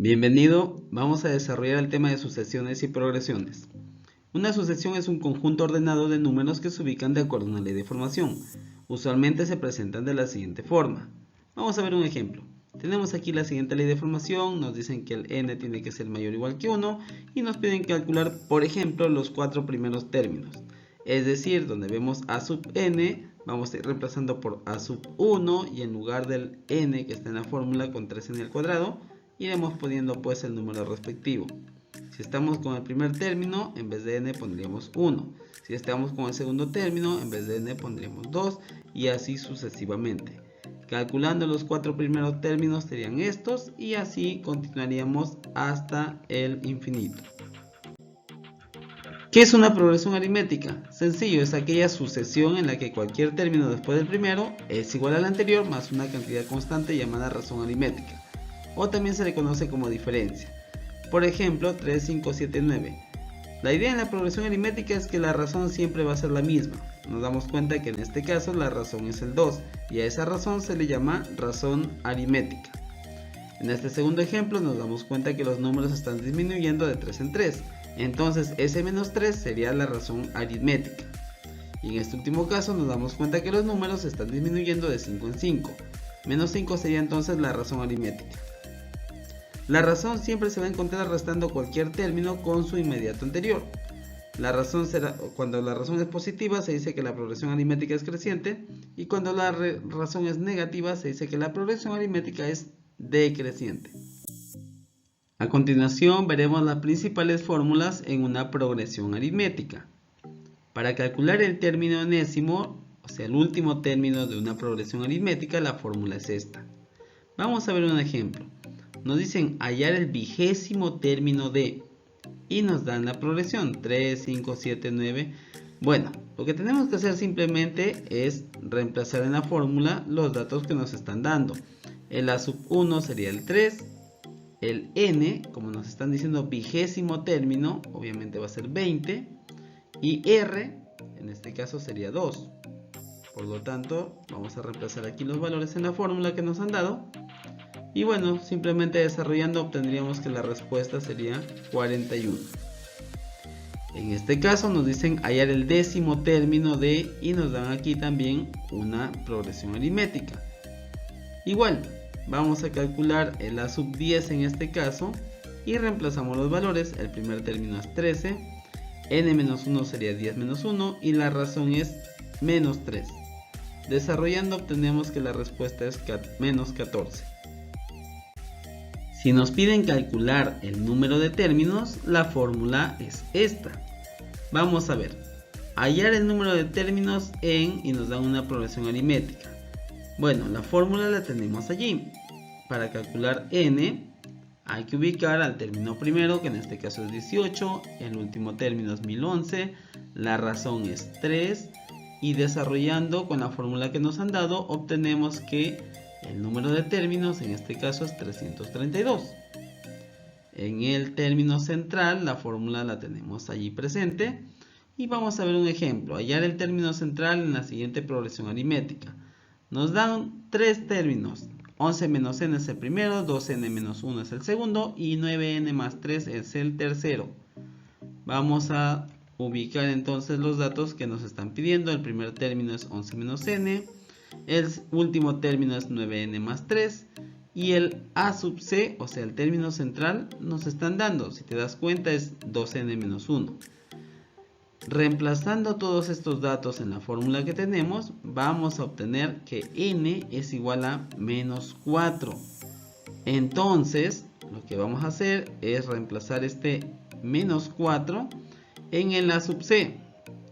Bienvenido, vamos a desarrollar el tema de sucesiones y progresiones. Una sucesión es un conjunto ordenado de números que se ubican de acuerdo a una ley de formación. Usualmente se presentan de la siguiente forma. Vamos a ver un ejemplo. Tenemos aquí la siguiente ley de formación, nos dicen que el n tiene que ser mayor o igual que 1 y nos piden calcular, por ejemplo, los 4 primeros términos. Es decir, donde vemos a sub n, vamos a ir reemplazando por a sub 1 y en lugar del n que está en la fórmula con 3n al cuadrado, iremos poniendo pues el número respectivo. Si estamos con el primer término, en vez de n pondríamos 1. Si estamos con el segundo término, en vez de n pondríamos 2 y así sucesivamente. Calculando los 4 primeros términos serían estos y así continuaríamos hasta el infinito. ¿Qué es una progresión aritmética? Sencillo, es aquella sucesión en la que cualquier término después del primero es igual al anterior más una cantidad constante llamada razón aritmética, o también se le conoce como diferencia. Por ejemplo, 3, 5, 7, 9. La idea en la progresión aritmética es que la razón siempre va a ser la misma. Nos damos cuenta que en este caso la razón es el 2 y a esa razón se le llama razón aritmética. En este segundo ejemplo nos damos cuenta que los números están disminuyendo de 3 en 3. Entonces ese menos 3 sería la razón aritmética. Y en este último caso nos damos cuenta que los números están disminuyendo de 5 en 5. Menos 5 sería entonces la razón aritmética. La razón siempre se va a encontrar restando cualquier término con su inmediato anterior. Cuando la razón es positiva se dice que la progresión aritmética es creciente y cuando la razón es negativa se dice que la progresión aritmética es decreciente. A continuación veremos las principales fórmulas en una progresión aritmética. Para calcular el término enésimo, o sea el último término de una progresión aritmética, la fórmula es esta. Vamos a ver un ejemplo. Nos dicen hallar el vigésimo término de y nos dan la progresión 3, 5, 7, 9. Bueno, lo que tenemos que hacer simplemente es reemplazar en la fórmula los datos que nos están dando. El a sub 1 sería el 3, el n, como nos están diciendo vigésimo término, obviamente va a ser 20, y r, en este caso sería 2. Por lo tanto, vamos a reemplazar aquí los valores en la fórmula que nos han dado. Y bueno, simplemente desarrollando obtendríamos que la respuesta sería 41. En este caso nos dicen hallar el décimo término de y nos dan aquí también una progresión aritmética. Igual, vamos a calcular el a sub 10 en este caso y reemplazamos los valores. El primer término es 13, n-1 sería 10 menos 1 y la razón es menos 3. Desarrollando obtenemos que la respuesta es menos 14. Si nos piden calcular el número de términos, la fórmula es esta. Vamos a ver. Hallar el número de términos en y nos dan una progresión aritmética. Bueno, la fórmula la tenemos allí. Para calcular n hay que ubicar al término primero, que en este caso es 18, el último término es 1011, la razón es 3 y desarrollando con la fórmula que nos han dado obtenemos que el número de términos en este caso es 332. En el término central la fórmula la tenemos allí presente y vamos a ver un ejemplo. Hallar el término central en la siguiente progresión aritmética. Nos dan tres términos. 11 menos n es el primero, 2n menos 1 es el segundo y 9n más 3 es el tercero. Vamos a ubicar entonces los datos que nos están pidiendo. El primer término es 11 menos n. El último término es 9n más 3 y el a sub c, o sea el término central, nos están dando, si te das cuenta, es 2n menos 1. Reemplazando todos estos datos en la fórmula que tenemos, vamos a obtener que n es igual a menos 4. Entonces, lo que vamos a hacer es reemplazar este menos 4 en el a sub c,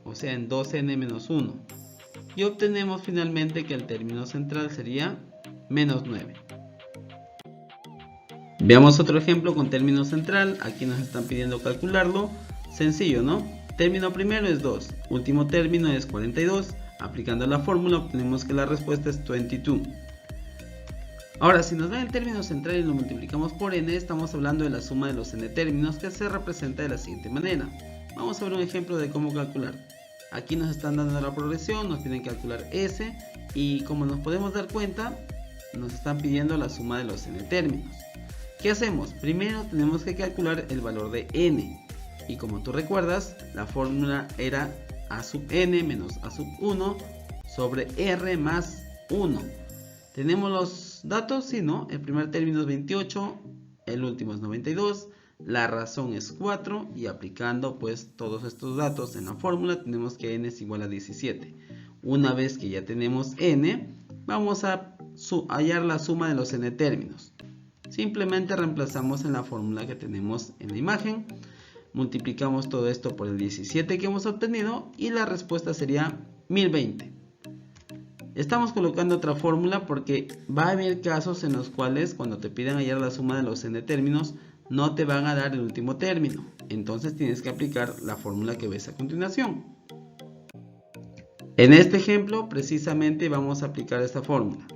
o sea en 2n menos 1. Y obtenemos finalmente que el término central sería menos 9. Veamos otro ejemplo con término central. Aquí nos están pidiendo calcularlo. Sencillo, ¿no? Término primero es 2, último término es 42. Aplicando la fórmula obtenemos que la respuesta es 22. Ahora, si nos dan el término central y lo multiplicamos por n, estamos hablando de la suma de los n términos, que se representa de la siguiente manera. Vamos a ver un ejemplo de cómo calcular. Aquí nos están dando la progresión, nos piden calcular s y como nos podemos dar cuenta, nos están pidiendo la suma de los n términos. ¿Qué hacemos? Primero tenemos que calcular el valor de n. Y como tú recuerdas, la fórmula era a sub n menos a sub 1 sobre r más 1. ¿Tenemos los datos? Sí, ¿no? El primer término es 28, el último es 92, la razón es 4 y aplicando pues todos estos datos en la fórmula tenemos que n es igual a 17. Una vez que ya tenemos n, vamos a hallar la suma de los n términos. Simplemente reemplazamos en la fórmula que tenemos en la imagen, multiplicamos todo esto por el 17 que hemos obtenido y la respuesta sería 1020. Estamos colocando otra fórmula porque va a haber casos en los cuales cuando te pidan hallar la suma de los n términos no te van a dar el último término. Entonces tienes que aplicar la fórmula que ves a continuación. En este ejemplo precisamente vamos a aplicar esta fórmula.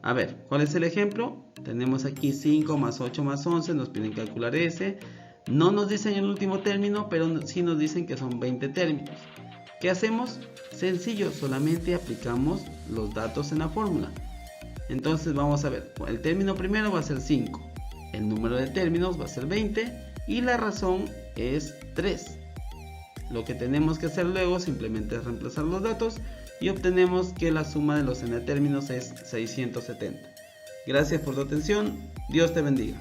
A ver, ¿cuál es el ejemplo? Tenemos aquí 5 más 8 más 11, nos piden calcular ese. No nos dicen el último término, pero sí nos dicen que son 20 términos. ¿Qué hacemos? Sencillo, solamente aplicamos los datos en la fórmula. Entonces vamos a ver, el término primero va a ser 5, el número de términos va a ser 20 y la razón es 3. Lo que tenemos que hacer luego simplemente es reemplazar los datos y obtenemos que la suma de los n términos es 670. Gracias por tu atención, Dios te bendiga.